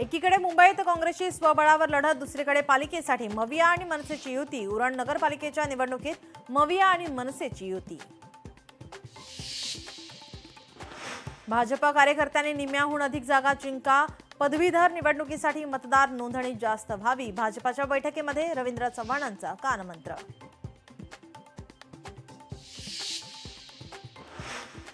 एकीकडे मुंबईत काँग्रेसची स्वबळावर लढत, दुसरीकडे पालिकेसाठी मविया आणि मनसेची युती। उरण नगरपालिकेच्या निवडणुकीत मविया आणि मनसेची युती। भाजप कार्यकर्त्यांनी निम्म्याहून अधिक जागा जिंका, पदवीधर निवडणुकीसाठी मतदार नोंदणी जास्त व्हावी। भाजपच्या बैठकीमध्ये रवींद्र चव्हाणांचा कानमंत्र।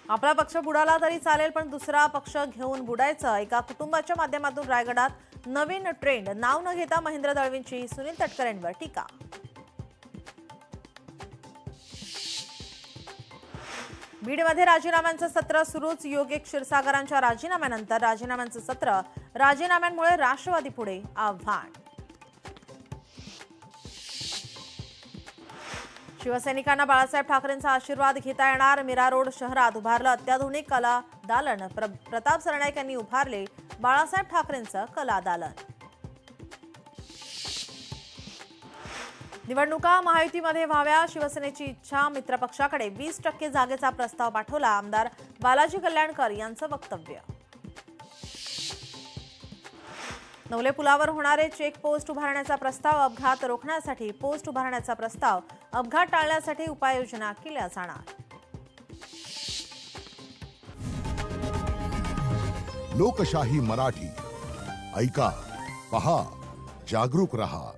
आपला पक्ष बुडाला तरी चालेल, पण दुसरा पक्ष घेऊन बुडायचं। एका कुटुंबाच्या माध्यमातून रायगडात नवीन ट्रेंड, नाव न घेता महेंद्र दळवींची सुनील तटकरेंवर टीका। बीडमध्ये राजीनाम्यांचं सत्र सुरूच। योगेश क्षीरसागरांच्या राजीनाम्यानंतर राजीनाम्यांचं सत्र, राजीनाम्यांमुळे राष्ट्रवादी पुढे आव्हान। शिवसैनिकांना बाळासाहेब ठाकरेंचा आशीर्वाद घेता येणार। मीरा रोड शहरात उभारलं अत्याधुनिक कला दालन। प्रताप सरनाईक यांनी उभारले बाळासाहेब ठाकरेंचं कला दालन। निवडणुका महायुतीमध्ये व्हाव्या, शिवसेनेची इच्छा। मित्रपक्षाकडे 20% जागेचा प्रस्ताव पाठवला। आमदार बालाजी कल्याणकर यांचं वक्तव्य। नवले पुलावर होणारे चेक पोस्ट उभारण्याचा प्रस्ताव, अपघात रोखण्यासाठी पोस्ट उभारण्याचा प्रस्ताव, अपघात टाळण्यासाठी उपाययोजना केल्या जाणार। लोकशाही मराठी ऐका, पहा, जागरूक रहा।